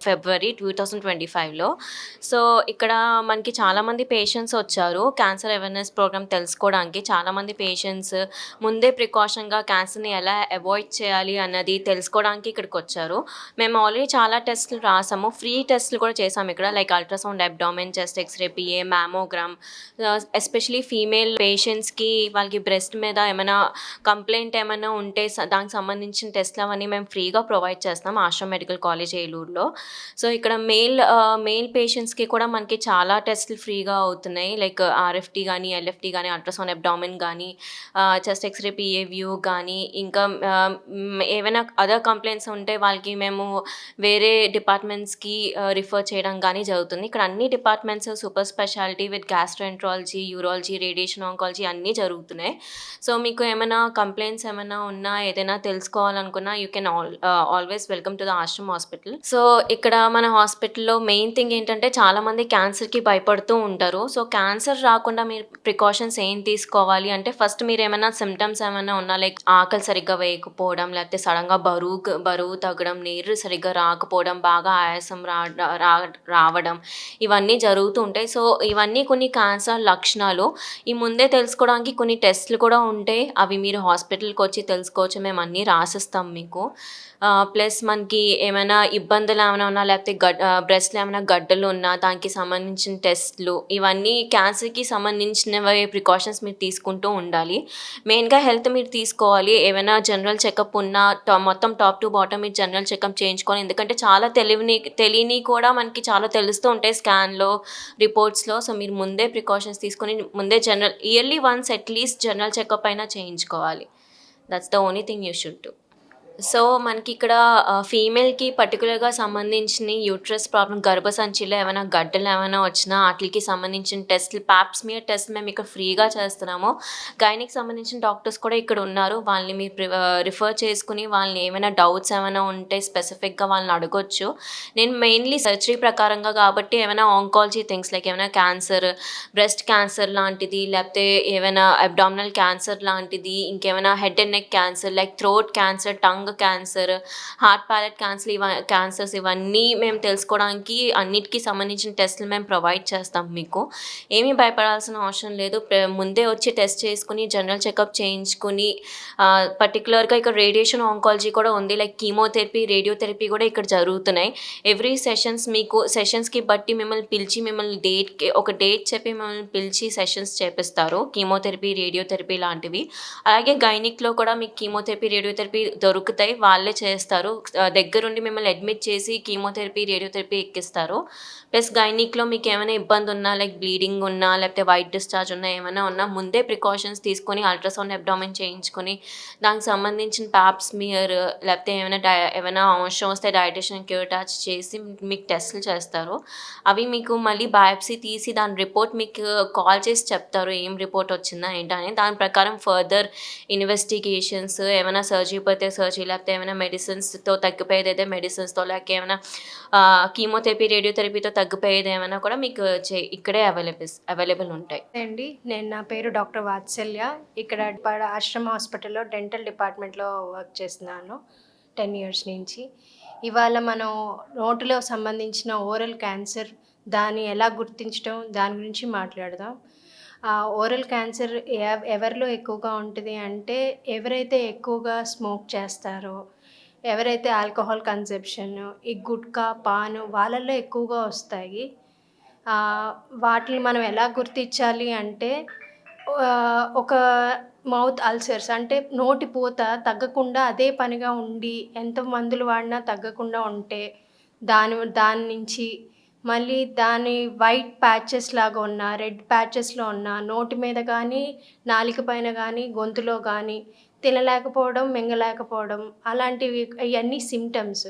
ఫిబ్రవరి 2025లో. So, ఇక్కడ మనకి చాలామంది పేషెంట్స్ వచ్చారు. క్యాన్సర్ అవేర్‌నెస్ ప్రోగ్రామ్ తెలుసుకోవడానికి. చాలామంది పేషెంట్స్ ముందే ప్రికాషన్‌గా క్యాన్సర్‌ని ఎలా అవాయిడ్ చేయాలి అన్నది తెలుసుకోవడానికి ఇక్కడికొచ్చారు. మేము ఆల్రెడీ చాలా టెస్టులు రాసాము. ఫ్రీ టెస్టులు కూడా చేసాము ఇక్కడ. Like ultrasound abdomen, chest x-ray, PA, mammogram. Especially female పేషెంట్స్‌కి వాళ్ళకి బ్రెస్ట్ మీద ఏమైనా కంప్లెయింట్ ఏమైనా ఉంటే దానికి సంబంధించిన టెస్ట్‌లు అవన్నీ మేము ఫ్రీగా ప్రొవైడ్ చేస్తున్నాం ఆశ్రమ్ మెడికల్ కాలేజ్ ఏలూరులో. సో, ఇక్కడ మెయిల్ పేషెంట్స్‌కి కూడా మనకి చాలా టెస్టులు ఫ్రీగా అవుతున్నాయి. లైక్ ఆర్ఎఫ్‌టి గానీ, ఎల్ఎఫ్‌టి గానీ, అల్ట్రాసౌండ్ అబ్డామెన్ గానీ, చెస్ట్ ఎక్స్‌రే, పిఏ వ్యూ గానీ, ఇంకా ఏవైనా అదర్ కంప్లెయింట్స్ ఉంటే వాళ్ళకి మేము వేరే డిపార్ట్మెంట్స్‌కి రిఫర్ చేయడం గానీ జరుగుతుంది. ఇక్కడ అన్ని departments super speciality with gastroenterology, urology, radiation oncology అన్నీ జరుగుతున్నాయి. సో, మీకు ఏమైనా కంప్లెయింట్స్ ఏమైనా ఉన్నా, ఏదైనా తెలుసుకోవాలనుకున్నా you can always welcome to the Ashram hospital. So, ఇక్కడ మన హాస్పిటల్‌లో మెయిన్ థింగ్ ఏంటంటే చాలామంది క్యాన్సర్‌కి భయపడుతూ ఉంటారు. సో, క్యాన్సర్ రాకుండా మీరు ప్రికాషన్స్ ఏం తీసుకోవాలి అంటే ఫస్ట్ మీరేమైనా సింప్టమ్స్ ఏమైనా ఉన్నా లైక్ ఆకలి సరిగ్గా వేయకపోవడం, లేకపోతే సడెన్‌గా బరువు తగ్గడం, నీరు సరిగ్గా రాకపోవడం, బాగా ఆయాసం రావడం ఇవన్నీ జరుగుతూ ఉంటాయి. సో, ఇవన్నీ కొన్ని క్యాన్సర్ లక్షణాలు. ఈ ముందే తెలుసుకోవడానికి కొన్ని టెస్ట్‌లు కూడా ఉంటాయి. అవి మీరు హాస్పిటల్‌కొచ్చి తెలుసుకోవచ్చు. మేము అన్నీ రాసిస్తాం మీకు. ప్లస్ మనకి ఏమైనా ఇబ్బందులేమైనా ఉన్నా లేకపోతే బ్రెస్ట్‌లో ఏమైనా గడ్డలు ఉన్నా దానికి సంబంధించిన టెస్ట్‌లు ఇవన్నీ క్యాన్సర్‌కి సంబంధించినవి ప్రికాషన్స్ మీరు తీసుకుంటూ ఉండాలి. మెయిన్‌గా హెల్త్ మీరు తీసుకోవాలి. ఏమైనా జనరల్ చెకప్ ఉన్నా మొత్తం టాప్ టు బాటమ్ మీరు జనరల్ చెకప్ చేయించుకోవాలి. ఎందుకంటే చాలా తెలియనియి కూడా మనకి చాలా తెలుస్తూ ఉంటాయి స్కాన్‌లో, రిపోర్ట్స్‌లో. సో, మీరు ముందే ప్రికాషన్స్ తీసుకొని ముందే yearly once at least general checkup అయినా చేయించుకోవాలి. That's the only thing you should do. So, మనకిక్కడ ఫీమేల్‌కి పర్టిక్యులర్‌గా సంబంధించినయి యూట్రస్ ప్రాబ్లమ్ గర్భసంచిలో ఏమైనా గడ్డలేమైనా వచ్చినా ఆటిలికి సంబంధించిన టెస్టులు పాప్ స్మియర్ టెస్ట్ మేమిక్కడ ఫ్రీగా చేస్తున్నాము. గైనీకి సంబంధించిన డాక్టర్స్ కూడా ఇక్కడున్నారు. వాళ్ళని మీరు రిఫర్ చేసుకొని వాళ్ళని ఏమైనా డౌట్స్ ఏమైనా ఉంటే స్పెసిఫిక్‌గా వాళ్ళని అడగొచ్చు. నేను మెయిన్‌లీ సర్జరీ ప్రకారంగా కాబట్టి ఏమైనా ఆంకాలజీ థింగ్స్ లైక్ ఏమైనా క్యాన్సర్, బ్రెస్ట్ క్యాన్సర్ లాంటిది, లేకపోతే ఏమైనా అబ్డామినల్ క్యాన్సర్ లాంటిది, ఇంకేమైనా head and neck cancer like throat cancer, tongue cancer, hard palate cancers ఇవన్నీ మేము తెలుసుకోవడానికి అన్నిటికి సంబంధించిన టెస్టులు మేము ప్రొవైడ్ చేస్తాం మీకు. ఏమీ భయపడాల్సిన అవసరం లేదు. ముందే వచ్చి టెస్ట్ చేసుకొని జనరల్ చెకప్ చేయించుకొని పర్టిక్యులర్‌గా ఇక్కడ రేడియేషన్ ఆంకాలజీ కూడా ఉంది. లైక్ కీమోథెరపీ, రేడియోథెరపీ కూడా ఇక్కడ జరుగుతున్నాయి. ఎవ్రీ సెషన్స్‌కి బట్టి మిమ్మల్ని పిలిచి ఒక డేట్ చెప్పి మిమ్మల్ని పిలిచి సెషన్స్ చేపిస్తారు. కీమోథెరపీ, రేడియోథెరపీ లాంటివి. అలాగే గైనిక్‌లో కూడా మీకు కీమోథెరపీ, రేడియోథెరపీ దొరుకుతాయి. వాళ్ళే చేస్తారు. దగ్గరుండి మిమ్మల్ని అడ్మిట్ చేసి కీమోథెరపీ, రేడియోథెరపీ ఎక్కిస్తారు. ప్లస్ గైనిక్‌లో మీకేమైనా ఇబ్బందున్నా లైక్ బ్లీడింగ్ ఉన్నా, లేకపోతే వైట్ డిశ్చార్జ్ ఉన్నా, ఏమైనా ఉన్నా ముందే ప్రికాషన్స్ తీసుకొని అల్ట్రాసౌండ్ అబ్డామెన్ చేయించుకొని, దానికి సంబంధించిన పాప్ స్మియర్ లేకపోతే ఏమైనా అవసరం వస్తే డైటీషియన్ క్యూరిటాచ్ చేసి మీకు టెస్టులు చేస్తారు. అవి మీకు మళ్ళీ బయాప్సీ తీసి దాని రిపోర్ట్ మీకు కాల్ చేసి చెప్తారు. ఏం రిపోర్ట్ వచ్చిందా ఏంటని. దాని ప్రకారం ఫర్దర్ ఇన్వెస్టిగేషన్స్ ఏమైనా సర్జరీ పడితే సర్జరీ లేకపోతే ఏమైనా మెడిసిన్స్‌తో తగ్గిపోయేదైతే మెడిసిన్స్‌తో లేక ఏమైనా కీమోథెరపీ, రేడియోథెరపీతో తగ్గిపోయేదేమైనా కూడా మీకు ఇక్కడే అవైలబుల్ ఉంటాయి. అండి. నా పేరు డాక్టర్ వాత్సల్య. ఇక్కడ ఆశ్రమ హాస్పిటల్‌లో డెంటల్ డిపార్ట్మెంట్‌లో వర్క్ చేస్తున్నాను 10 ఇయర్స్ నుంచి. ఇవాళ మనం నోటిలో సంబంధించిన ఓరల్ క్యాన్సర్ దాన్ని ఎలా గుర్తించడం దాని గురించి మాట్లాడదాం. ఓరల్ క్యాన్సర్ ఎవరిలో ఎక్కువగా ఉంటది అంటే ఎవరైతే ఎక్కువగా స్మోక్ చేస్తారో, ఎవరైతే ఆల్కహాల్ కన్జంప్షన్, ఈ గుట్కా, పాను వాళ్ళల్లో ఎక్కువగా వస్తాయి. వాటిని మనం ఎలా గుర్తించాలి అంటే ఒక మౌత్ అల్సర్స్ అంటే నోటి పూత తగ్గకుండా అదే పనిగా ఉండి ఎంత మందులు వాడినా తగ్గకుండా ఉంటే దాని నుంచి మళ్ళీ దాని వైట్ ప్యాచెస్ లాగా ఉన్న, రెడ్ ప్యాచెస్‌లో ఉన్న నోటి మీద కానీ, నాలుక పైన కానీ, గొంతులో కానీ తినలేకపోవడం, మింగలేకపోవడం అలాంటివి ఇయన్నీ సింప్టమ్స్.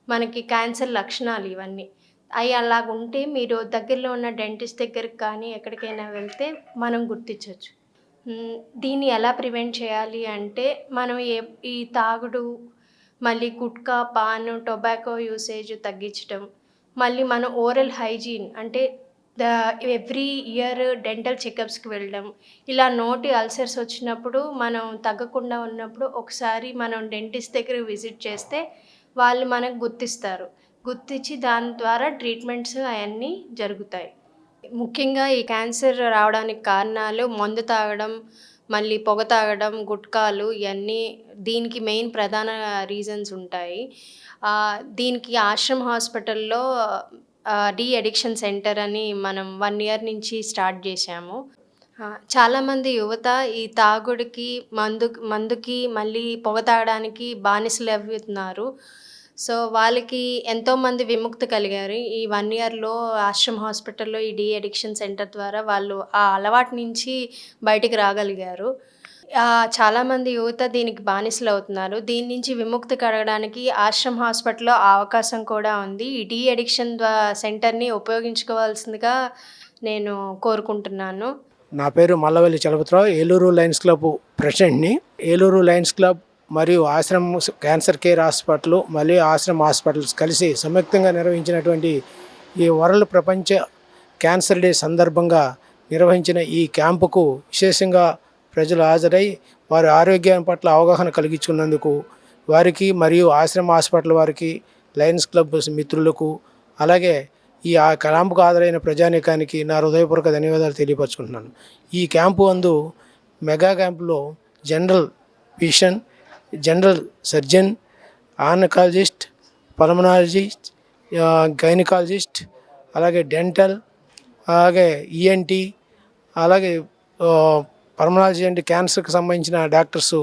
మనకి క్యాన్సర్ లక్షణాలు ఇవన్నీ. అయి అలాగుంటే మీరు దగ్గరలో ఉన్న డెంటిస్ట్ దగ్గరికి కానీ, ఎక్కడికైనా వెళ్తే మనం గుర్తించొచ్చు. దీన్ని ఎలా ప్రివెంట్ చేయాలి అంటే, మనం ఈ తాగుడు, మళ్ళీ గుట్కా, పాన్, టొబాకో యూసేజ్ తగ్గించటం. మళ్ళీ మన ఓరల్ హైజీన్ అంటే ఎవ్రీ ఇయర్ డెంటల్ చెకప్స్‌కి వెళ్ళడం. ఇలా నోటి అల్సర్స్ వచ్చినప్పుడు మనం తగ్గకుండా ఉన్నప్పుడు ఒకసారి మనం డెంటిస్ట్ దగ్గర విజిట్ చేస్తే వాళ్ళు మనకు గుర్తిస్తారు. గుర్తించి దాని ద్వారా ట్రీట్మెంట్స్ అవన్నీ జరుగుతాయి. ముఖ్యంగా ఈ క్యాన్సర్ రావడానికి కారణాలు మందు తాగడం, మళ్ళీ పొగ తాగడం, గుట్కాలు ఇవన్నీ దీనికి మెయిన్ ప్రధాన రీజన్స్ ఉంటాయి. దీనికి ఆశ్రమ్ హాస్పిటల్‌లో డీ అడిక్షన్ సెంటర్ అని మనం 1 ఇయర్ నుంచి స్టార్ట్ చేశాము. చాలామంది యువత ఈ తాగుడికి, మందుకి మళ్ళీ పొగ తాగడానికి బానిసలు అవుతున్నారు. సో, వాళ్ళకి ఎంతోమంది విముక్తి కలిగారు. ఈ 1 ఇయర్‌లో ఆశ్రమ్ హాస్పిటల్‌లో ఈ డీ అడిక్షన్ సెంటర్ ద్వారా వాళ్ళు ఆ అలవాటు నుంచి బయటికి రాగలిగారు. చాలామంది యువత దీనికి బానిసలు అవుతున్నారు. దీని నుంచి విముక్తి కలగడానికి ఆశ్రమ్ హాస్పిటల్‌లో ఆ అవకాశం కూడా ఉంది. ఈ డీ అడిక్షన్ సెంటర్‌ని ఉపయోగించుకోవాల్సిందిగా నేను కోరుకుంటున్నాను. నా పేరు మల్లవల్లి చలపతిరావు, ఏలూరు లయన్స్ క్లబ్ ప్రెసిడెంట్ని. ఏలూరు లయన్స్ క్లబ్ మరియు ఆశ్రమ్ క్యాన్సర్ కేర్ హాస్పిటల్ మరియు ఆశ్రమ్ హాస్పిటల్స్ కలిసి సంయుక్తంగా నిర్వహించినటువంటి ఈ వరల్డ్ ప్రపంచ క్యాన్సర్ డే సందర్భంగా నిర్వహించిన ఈ క్యాంపుకు విశేషంగా ప్రజలు హాజరై వారి ఆరోగ్యం పట్ల అవగాహన కలిగించుకున్నందుకు వారికి మరియు ఆశ్రమ్ హాస్పిటల్ వారికి, లయన్స్ క్లబ్ మిత్రులకు, అలాగే ఈ క్యాంపుకు హాజరైన ప్రజానీకానికి నా హృదయపూర్వక ధన్యవాదాలు తెలియపరుచుకుంటున్నాను. ఈ క్యాంపు అందు మెగా క్యాంపులో general physician, general surgeon, oncologist, pulmonologist, gynaecologist, అలాగే డెంటల్, అలాగే ఈఎన్టీ, అలాగే పల్మనాలజీ అండ్ క్యాన్సర్కి సంబంధించిన డాక్టర్స్,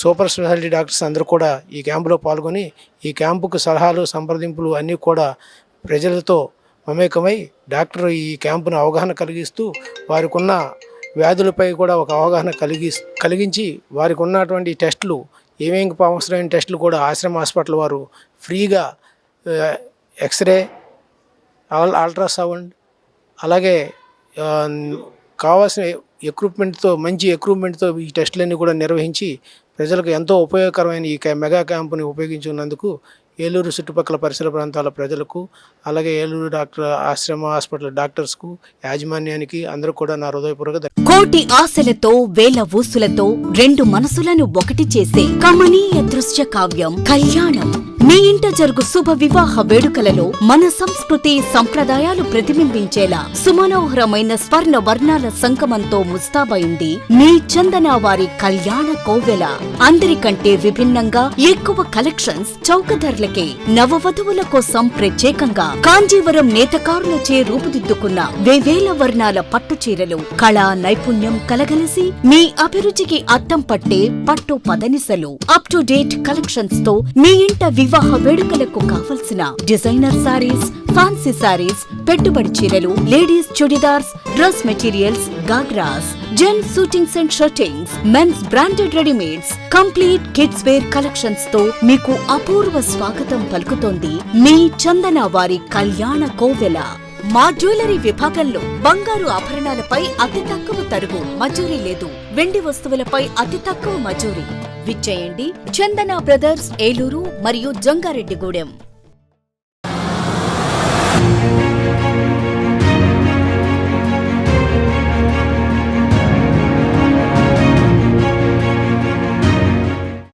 సూపర్ స్పెషాలిటీ డాక్టర్స్ అందరూ కూడా ఈ క్యాంపులో పాల్గొని ఈ క్యాంపుకు సలహాలు, సంప్రదింపులు అన్నీ కూడా ప్రజలతో మమేకమై డాక్టర్ ఈ క్యాంపును అవగాహన కలిగిస్తూ వారికి ఉన్న వ్యాధులపై కూడా ఒక అవగాహన కలిగించి వారికి ఉన్నటువంటి టెస్టులు, ఏమేమి అవసరమైన టెస్టులు కూడా ఆశ్రమ్ హాస్పిటల్ వారు ఫ్రీగా ఎక్స్రే, అల్ట్రాసౌండ్, అలాగే కావాల్సిన ఎక్విప్మెంట్తో, మంచి ఎక్విప్మెంట్తో ఈ టెస్టులన్నీ కూడా నిర్వహించి ప్రజలకు ఎంతో ఉపయోగకరమైన ఈ మెగా క్యాంపుని ఉపయోగించుకున్నందుకు ఏలూరు చుట్టుపక్కల పరిసర ప్రాంతాల ప్రజలకు, అలాగే ఏలూరు ఆశ్రమ హాస్పిటల్ డాక్టర్స్కు, యాజమాన్యానికి అందరూ కూడా నా హృదయపూర్వక కోటి ఆశలతో, వేల ఊసులతో 2 మనసులను ఒకటి చేసే కమనీయ దృశ్య కావ్యం కళ్యాణం. మీ ఇంట జరుగు శుభ వివాహ వేడుకలలో మన సంస్కృతి సంప్రదాయాలు ప్రతిబింబించేలా సుమనోహరమైన స్వర్ణ వర్ణాల సంగమంతో ముస్తాబైంది మీ చందన వారి కళ్యాణ కోవెల. అందరికంటే విభిన్నంగా ఎక్కువ కలెక్షన్స్ చౌక ధరలకే నవవధువుల కోసం ప్రత్యేకంగా కాంజీవరం నేతకారులచే రూపుదిద్దుకున్న వేవేల వర్ణాల పట్టు చీరలు, కళా నైపుణ్యం కలగలిసి మీ అభిరుచికి అద్దం పట్టే పట్టు పదనిసలు, అప్ టు డేట్ కలెక్షన్స్ తో మీ ఇంట వివాహ వేడుకలకు కావలసిన డిజైనర్ సారీస్, ఫ్యాన్సీ సారీస్, పెట్టుబడి చీరలు, ladies churidars, dress materials, ghagras, gents suitings and shirtings, men's branded readymades, complete kids wear collections తో మీకు అపూర్వ స్వాగతం పలుకుతోంది మీ చందన వారి కళ్యాణ కోవెల. మా జ్యువెలరీ విభాగంలో బంగారు ఆభరణాలపై అతి తక్కువ తరుగు, మజూరీ లేదు. వెండి వస్తువులపై అతి తక్కువ మజూరీ. విచ్చేయండి చందన బ్రదర్స్, ఏలూరు మరియు జంగారెడ్డిగూడెం.